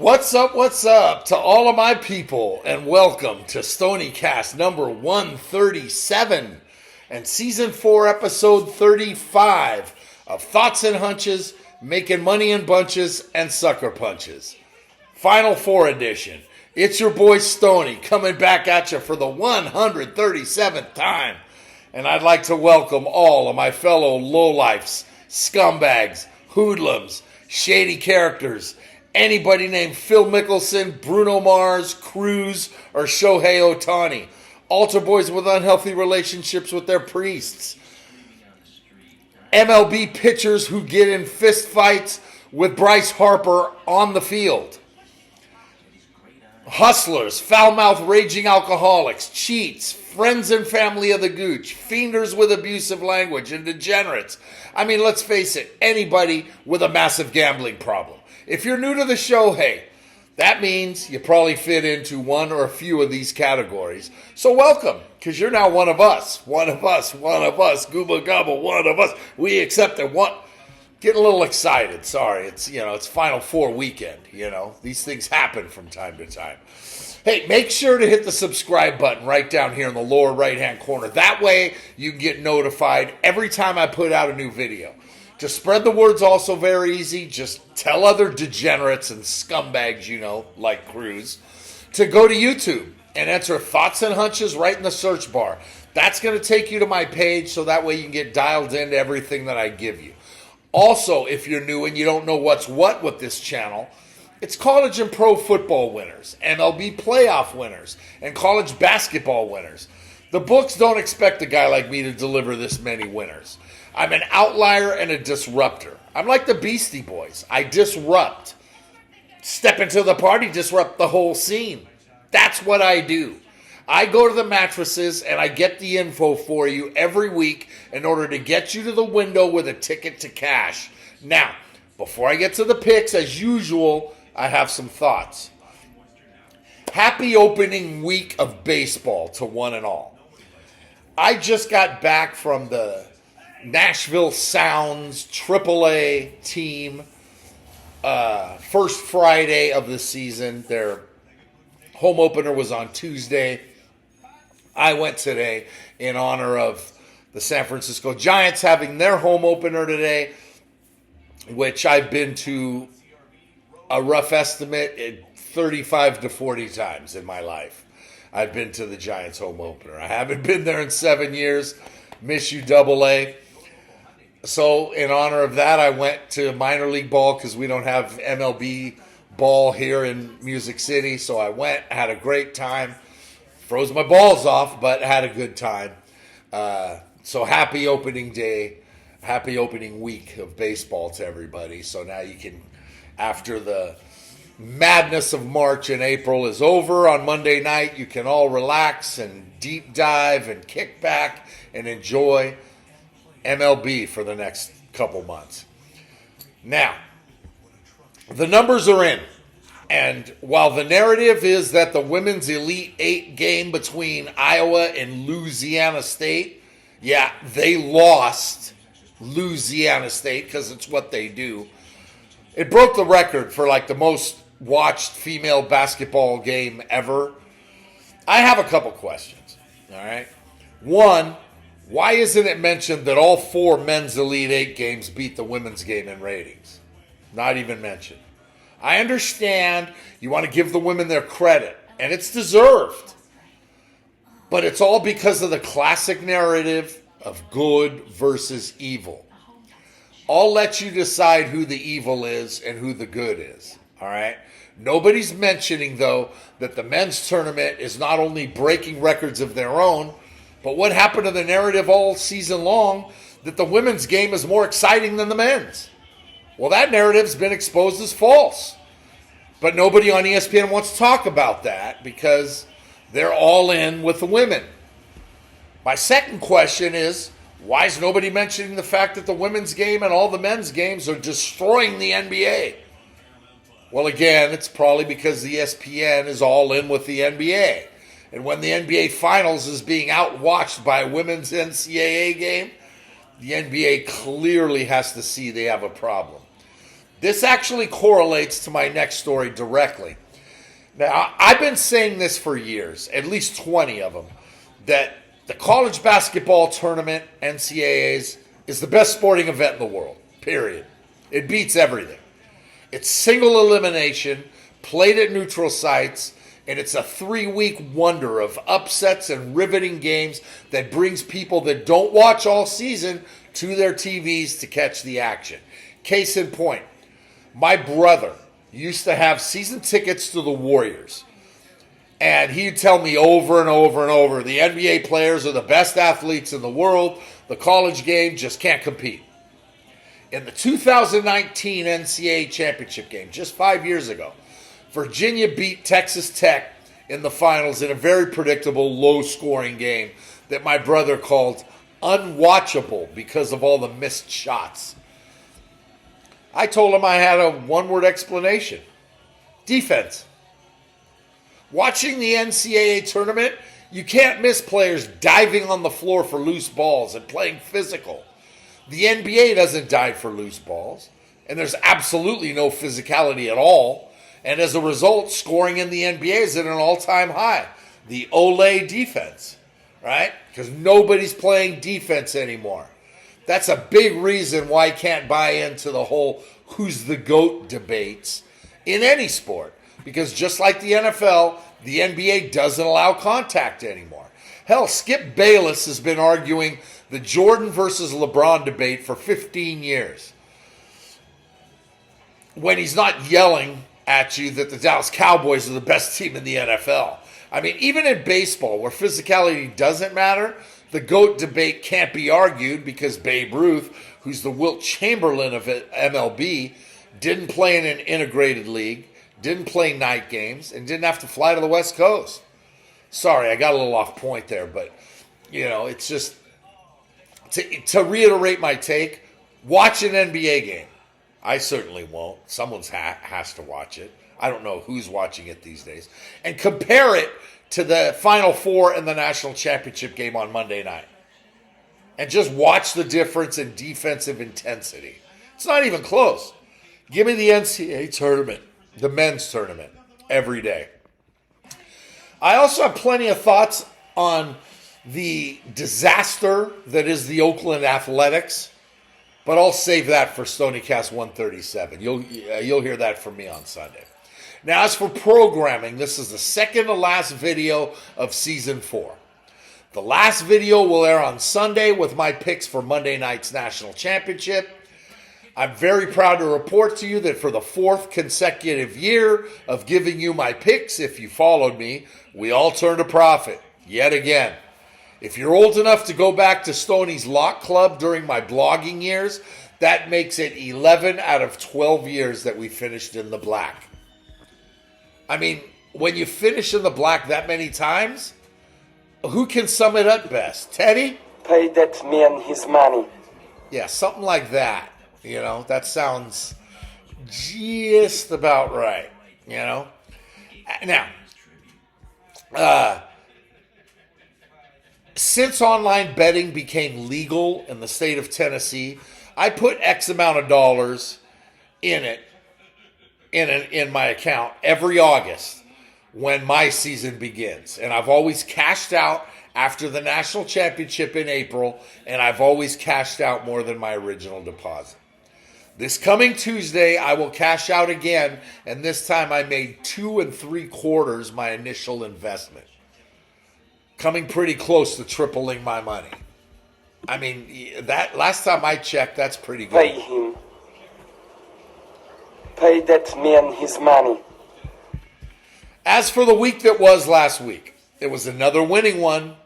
What's up to all of my people, and welcome to Stoniecast number 137 and season 4 episode 35 of Thoughts and Hunches, Making Money in Bunches and Sucker Punches. Final 4 edition. It's your boy Stony coming back at you for the 137th time. And I'd like to welcome all of my fellow lowlifes, scumbags, hoodlums, shady characters, anybody named Phil Mickelson, Bruno Mars, Cruz, or Shohei Ohtani. Altar boys with unhealthy relationships with their priests. MLB pitchers who get in fist fights with Bryce Harper on the field. Hustlers, foul-mouthed raging alcoholics, cheats, friends and family of the gooch, fienders with abusive language, and degenerates. I mean, let's face it, anybody with a massive gambling problem. If you're new to the show, hey, that means you probably fit into one or a few of these categories. So welcome, because you're now one of us. One of us, gooba gobble, one of us. We accepted one. Getting a little excited, sorry. It's Final Four weekend, These things happen from time to time. Hey, make sure to hit the subscribe button right down here in the lower right-hand corner. That way you can get notified every time I put out a new video. To spread the word's also very easy. Just tell other degenerates and scumbags, like Cruz, to go to YouTube and enter Thoughts and Hunches right in the search bar. That's going to take you to my page, so that way you can get dialed into everything that I give you. Also, if you're new and you don't know what's what with this channel, it's college and pro football winners, MLB playoff winners, and college basketball winners. The books don't expect a guy like me to deliver this many winners. I'm an outlier and a disruptor. I'm like the Beastie Boys. I disrupt. Step into the party, disrupt the whole scene. That's what I do. I go to the mattresses and I get the info for you every week in order to get you to the window with a ticket to cash. Now, before I get to the picks, as usual, I have some thoughts. Happy opening week of baseball to one and all. I just got back from the Nashville Sounds AAA team. First Friday of the season. Their home opener was on Tuesday. I went today in honor of the San Francisco Giants having their home opener today, which I've been to a rough estimate 35 to 40 times in my life. I've been to the Giants home opener. I haven't been there in 7 years. Miss you, AA. So in honor of that, I went to minor league ball because we don't have MLB ball here in Music City. So I went, had a great time. Froze my balls off, but had a good time. So happy opening day, happy opening week of baseball to everybody. So now you can, after the madness of March and April is over on Monday night, you can all relax and deep dive and kick back and enjoy MLB for the next couple months. Now, the numbers are in. And while the narrative is that the women's Elite 8 game between Iowa and Louisiana State, yeah, they lost Louisiana State because it's what they do. It broke the record for like the most watched female basketball game ever. I have a couple questions, all right? One, why isn't it mentioned that all 4 men's Elite 8 games beat the women's game in ratings? Not even mentioned. I understand you want to give the women their credit, and it's deserved. But it's all because of the classic narrative of good versus evil. I'll let you decide who the evil is and who the good is, all right? Nobody's mentioning, though, that the men's tournament is not only breaking records of their own, but what happened to the narrative all season long, that the women's game is more exciting than the men's. Well, that narrative's been exposed as false. But nobody on ESPN wants to talk about that because they're all in with the women. My second question is, why is nobody mentioning the fact that the women's game and all the men's games are destroying the NBA? Well, again, it's probably because the ESPN is all in with the NBA. And when the NBA Finals is being outwatched by a women's NCAA game, the NBA clearly has to see they have a problem. This actually correlates to my next story directly. Now, I've been saying this for years, at least 20 of them, that the college basketball tournament, NCAAs, is the best sporting event in the world, period. It beats everything. It's single elimination, played at neutral sites, and it's a 3-week wonder of upsets and riveting games that brings people that don't watch all season to their TVs to catch the action. Case in point, my brother used to have season tickets to the Warriors. And he'd tell me over and over and over, the NBA players are the best athletes in the world. The college game just can't compete. In the 2019 NCAA championship game, just 5 years ago, Virginia beat Texas Tech in the finals in a very predictable, low-scoring game that my brother called unwatchable because of all the missed shots. I told him I had a one-word explanation. Defense. Watching the NCAA tournament, you can't miss players diving on the floor for loose balls and playing physical. The NBA doesn't dive for loose balls, and there's absolutely no physicality at all. And as a result, scoring in the NBA is at an all-time high. The Olay defense, right? Because nobody's playing defense anymore. That's a big reason why I can't buy into the whole who's the GOAT debates in any sport. Because just like the NFL, the NBA doesn't allow contact anymore. Hell, Skip Bayless has been arguing the Jordan versus LeBron debate for 15 years. When he's not yelling at you that the Dallas Cowboys are the best team in the NFL. I mean, even in baseball, where physicality doesn't matter, the GOAT debate can't be argued because Babe Ruth, who's the Wilt Chamberlain of MLB, didn't play in an integrated league, didn't play night games, and didn't have to fly to the West Coast. Sorry, I got a little off point there, but, you know, it's just, to reiterate my take, watch an NBA game. I certainly won't. Someone has to watch it. I don't know who's watching it these days. And compare it to the Final Four and the National Championship game on Monday night. And just watch the difference in defensive intensity. It's not even close. Give me the NCAA tournament, the men's tournament, every day. I also have plenty of thoughts on the disaster that is the Oakland Athletics, but I'll save that for Stoniecast 137. You'll hear that from me on Sunday. Now, as for programming, this is the second to last video of Season 4. The last video will air on Sunday with my picks for Monday night's National Championship. I'm very proud to report to you that for the fourth consecutive year of giving you my picks, if you followed me, we all turned a profit, yet again. If you're old enough to go back to Stoney's Lock Club during my blogging years, that makes it 11 out of 12 years that we finished in the black. I mean, when you finish in the black that many times, who can sum it up best? Teddy? Pay that man his money. Yeah, something like that. You know, that sounds just about right. You know? Now, since online betting became legal in the state of Tennessee, I put X amount of dollars in it, in my account every August when my season begins. And I've always cashed out after the national championship in April, and I've always cashed out more than my original deposit. This coming Tuesday, I will cash out again, and this time I made 2 3/4 my initial investment. Coming pretty close to tripling my money. I mean, that last time I checked, that's pretty good. Pay him. Pay that man his money. As for the week that was last week, it was another winning one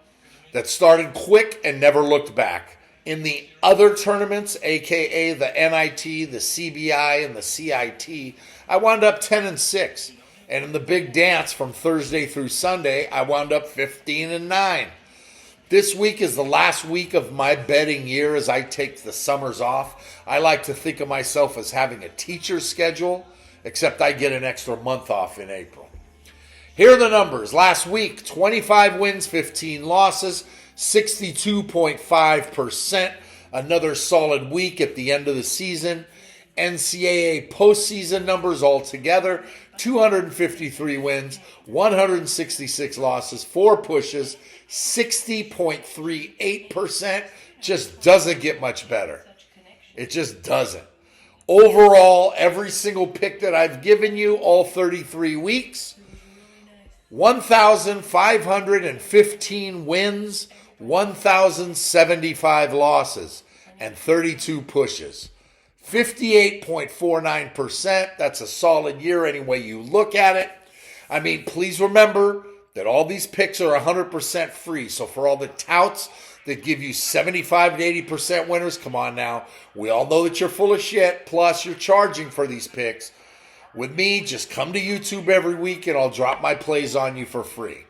that started quick and never looked back. In the other tournaments, a.k.a. the NIT, the CBI, and the CIT, I wound up 10-6. And in the big dance from Thursday through Sunday, I wound up 15-9. This week is the last week of my betting year as I take the summers off. I like to think of myself as having a teacher's schedule, except I get an extra month off in April. Here are the numbers. Last week, 25 wins, 15 losses, 62.5%. Another solid week at the end of the season. NCAA postseason numbers altogether: 253 wins, 166 losses, 4 pushes, 60.38%. Just doesn't get much better. It just doesn't. Overall, every single pick that I've given you, all 33 weeks, 1,515 wins, 1,075 losses, and 32 pushes. 58.49%. That's a solid year any way you look at it. I mean, please remember that all these picks are 100% free. So for all the touts that give you 75 to 80% winners, come on now. We all know that you're full of shit, plus you're charging for these picks. With me, just come to YouTube every week and I'll drop my plays on you for free.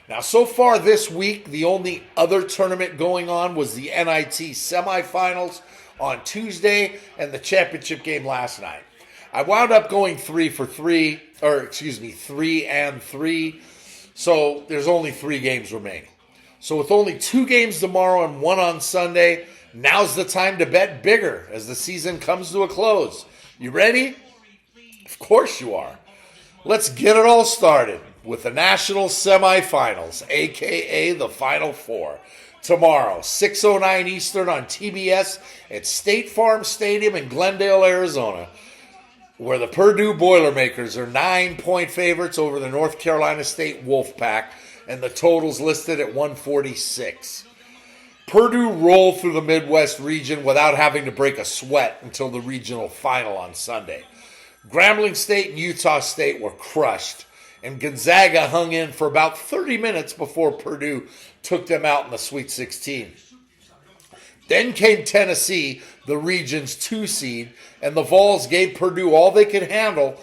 Now, so far this week, the only other tournament going on was the NIT semifinals on Tuesday and the championship game last night. I wound up going 3 and 3. So there's only 3 games remaining. So with only 2 games tomorrow and 1 on Sunday, now's the time to bet bigger as the season comes to a close. You ready? Of course you are. Let's get it all started with the national semifinals, aka the Final Four. Tomorrow, 6:09 Eastern on TBS at State Farm Stadium in Glendale, Arizona, where the Purdue Boilermakers are 9-point favorites over the North Carolina State Wolfpack, and the total's listed at 146. Purdue rolled through the Midwest region without having to break a sweat until the regional final on Sunday. Grambling State and Utah State were crushed, and Gonzaga hung in for about 30 minutes before Purdue took them out in the Sweet 16. Then came Tennessee, the region's 2 seed, and the Vols gave Purdue all they could handle.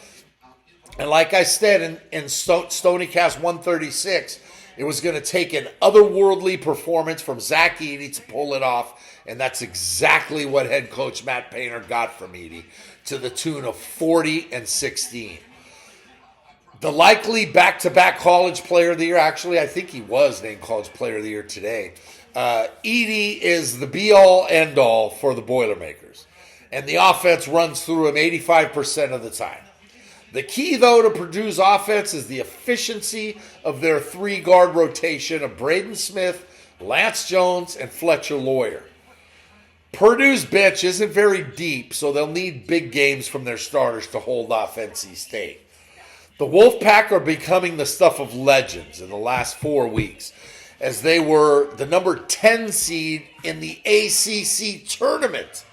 And like I said in Stoniecast 136, it was going to take an otherworldly performance from Zach Edey to pull it off, and that's exactly what head coach Matt Painter got from Edey, to the tune of 40-16. The likely back-to-back College Player of the Year, actually, I think he was named College Player of the Year today. Edey is the be-all, end-all for the Boilermakers, and the offense runs through him 85% of the time. The key, though, to Purdue's offense is the efficiency of their 3-guard rotation of Braden Smith, Lance Jones, and Fletcher Lawyer. Purdue's bench isn't very deep, so they'll need big games from their starters to hold off NC State. The Wolfpack are becoming the stuff of legends in the last 4 weeks, as they were the number 10 seed in the ACC tournament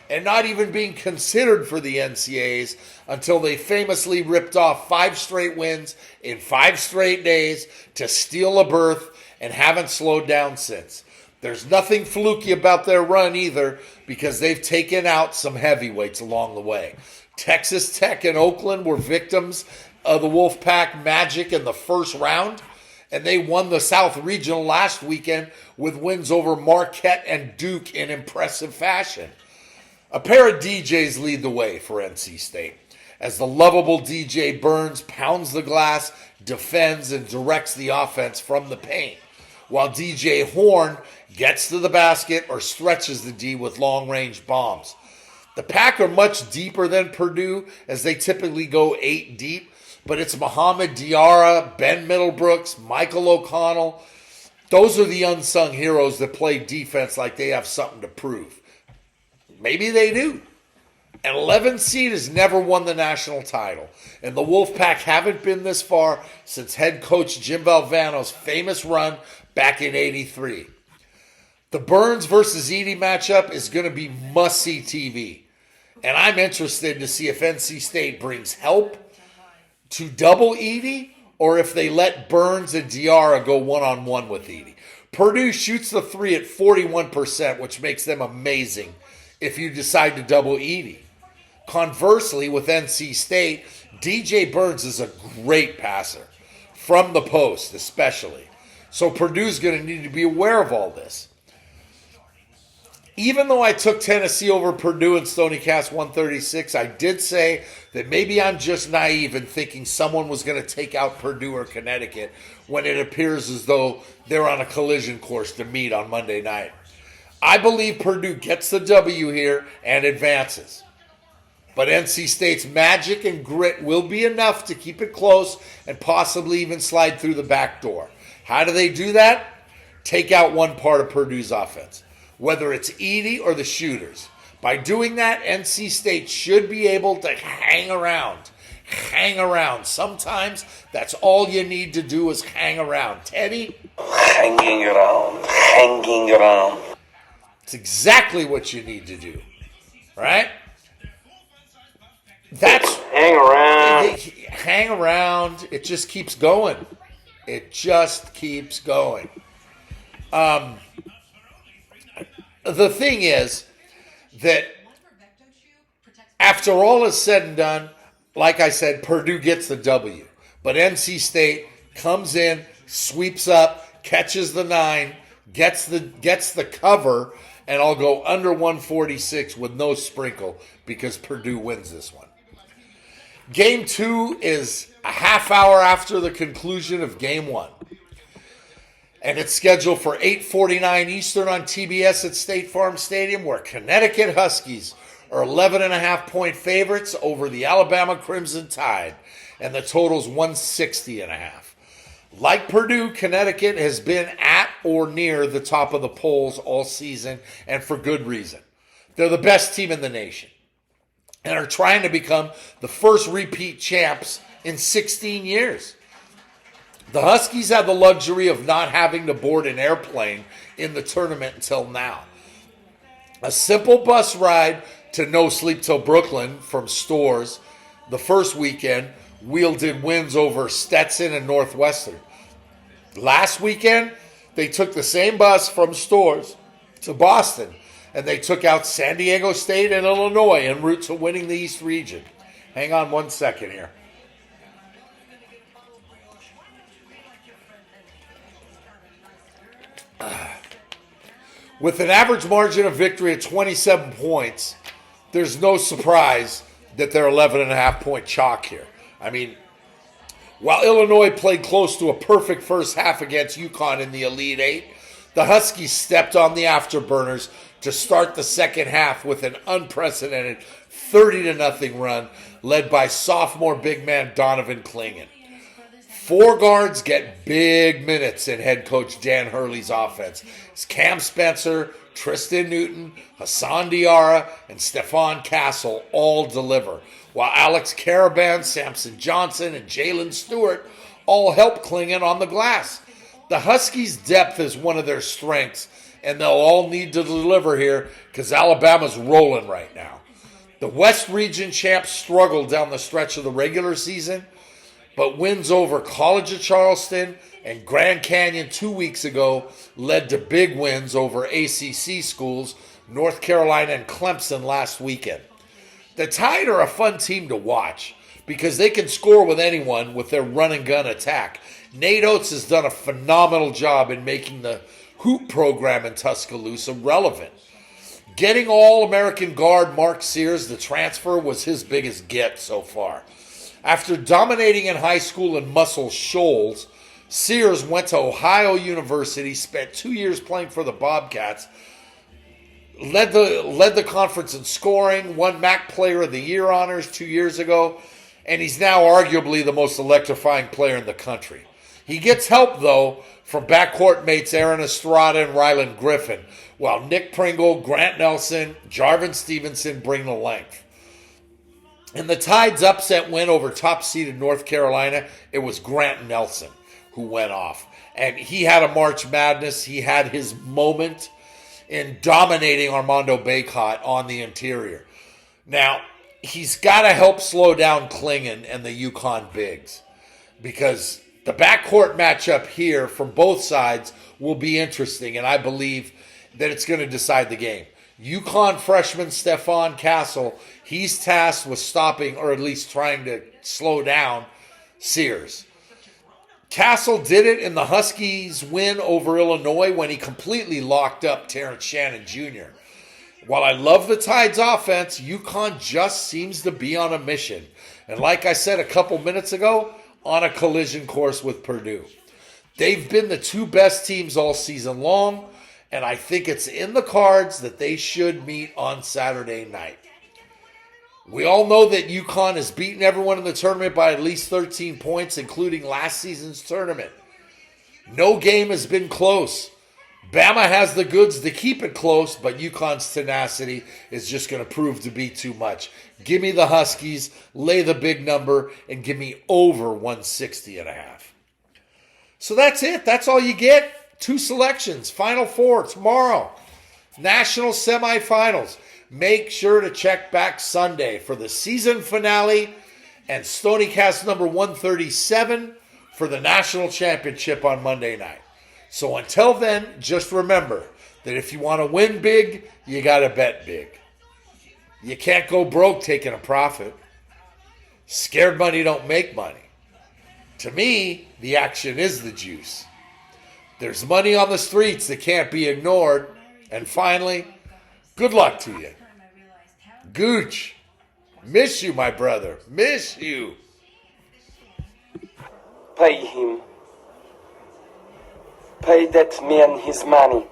and not even being considered for the NCAAs until they famously ripped off 5 straight wins in 5 straight days to steal a berth and haven't slowed down since. There's nothing fluky about their run either, because they've taken out some heavyweights along the way. Texas Tech and Oakland were victims of the Wolfpack magic in the first round, and they won the South Regional last weekend with wins over Marquette and Duke in impressive fashion. A pair of DJs lead the way for NC State, as the lovable DJ Burns pounds the glass, defends, and directs the offense from the paint, while DJ Horn gets to the basket or stretches the D with long-range bombs. The Pack are much deeper than Purdue, as they typically go 8 deep, but it's Mohamed Diarra, Ben Middlebrooks, Michael O'Connell. Those are the unsung heroes that play defense like they have something to prove. Maybe they do. An 11 seed has never won the national title, and the Wolfpack haven't been this far since head coach Jim Valvano's famous run back in '83. The Burns versus Edey matchup is going to be must-see TV, and I'm interested to see if NC State brings help to double Edey, or if they let Burns and Diarra go one-on-one with Edey. Purdue shoots the 3 at 41%, which makes them amazing if you decide to double Edey. Conversely, with NC State, DJ Burns is a great passer, from the post especially. So Purdue's going to need to be aware of all this. Even though I took Tennessee over Purdue in Stoniecast 136, I did say that maybe I'm just naive in thinking someone was going to take out Purdue or Connecticut when it appears as though they're on a collision course to meet on Monday night. I believe Purdue gets the W here and advances. But NC State's magic and grit will be enough to keep it close and possibly even slide through the back door. How do they do that? Take out one part of Purdue's offense, whether it's Edey or the shooters. By doing that, NC State should be able to hang around. Hang around. Sometimes that's all you need to do is hang around. Teddy? Hanging around. Hanging around. It's exactly what you need to do. Right? That's Hang around. hang around. It just keeps going. It just keeps going. The thing is that after all is said and done, like I said, Purdue gets the W. But NC State comes in, sweeps up, catches the 9, gets the cover, and I'll go under 146 with no sprinkle because Purdue wins this one. Game 2 is a half hour after the conclusion of Game 1. And it's scheduled for 8:49 Eastern on TBS at State Farm Stadium, where Connecticut Huskies are 11.5-point favorites over the Alabama Crimson Tide. And the total's 160.5. Like Purdue, Connecticut has been at or near the top of the polls all season, and for good reason. They're the best team in the nation and are trying to become the first repeat champs in 16 years. The Huskies have the luxury of not having to board an airplane in the tournament until now. A simple bus ride to No Sleep Till Brooklyn from Stores the first weekend wielded wins over Stetson and Northwestern. Last weekend, they took the same bus from Stores to Boston, and they took out San Diego State and Illinois en route to winning the East region. Hang on one second here. With an average margin of victory of 27 points, there's no surprise that they're 11.5-point chalk here. I mean, while Illinois played close to a perfect first half against UConn in the Elite Eight, the Huskies stepped on the afterburners to start the second half with an unprecedented 30-0 run led by sophomore big man Donovan Clingan. 4 guards get big minutes in head coach Dan Hurley's offense. It's Cam Spencer, Tristan Newton, Hassan Diarra, and Stephon Castle all deliver, while Alex Caravan, Samson Johnson, and Jalen Stewart all help Clingan on the glass. The Huskies' depth is one of their strengths, and they'll all need to deliver here because Alabama's rolling right now. The West Region champs struggled down the stretch of the regular season, but wins over College of Charleston and Grand Canyon 2 weeks ago led to big wins over ACC schools, North Carolina and Clemson last weekend. The Tide are a fun team to watch because they can score with anyone with their run and gun attack. Nate Oates has done a phenomenal job in making the hoop program in Tuscaloosa relevant. Getting All-American guard Mark Sears, the transfer, was his biggest get so far. After dominating in high school in Muscle Shoals, Sears went to Ohio University, spent 2 years playing for the Bobcats, led the conference in scoring, won MAC Player of the Year honors 2 years ago, and he's now arguably the most electrifying player in the country. He gets help, though, from backcourt mates Aaron Estrada and Ryland Griffin, while Nick Pringle, Grant Nelson, Jarvin Stevenson bring the length. In the Tide's upset win over top-seeded North Carolina, it was Grant Nelson who went off. And he had a March Madness. He had his moment in dominating Armando Bacot on the interior. Now, he's got to help slow down Clingan and the UConn bigs because the backcourt matchup here from both sides will be interesting, and I believe that it's going to decide the game. UConn freshman Stephon Castle, he's tasked with stopping or at least trying to slow down Sears. Castle did it in the Huskies' win over Illinois when he completely locked up Terrence Shannon Jr. While I love the Tide's offense, UConn just seems to be on a mission. And like I said a couple minutes ago, on a collision course with Purdue. They've been the 2 best teams all season long, and I think it's in the cards that they should meet on Saturday night. We all know that UConn has beaten everyone in the tournament by at least 13 points, including last season's tournament. No game has been close. Bama has the goods to keep it close, but UConn's tenacity is just going to prove to be too much. Give me the Huskies, lay the big number, and give me over 160.5. So that's it. That's all you get. 2 selections. Final 4 tomorrow. National semifinals. Make sure to check back Sunday for the season finale and Stoniecast number 137 for the national championship on Monday night. So until then, just remember that if you want to win big, you got to bet big. You can't go broke taking a profit. Scared money don't make money. To me, the action is the juice. There's money on the streets that can't be ignored. And finally, good luck to you. Gooch, miss you, my brother. Miss you. Pay him. Pay that man his money.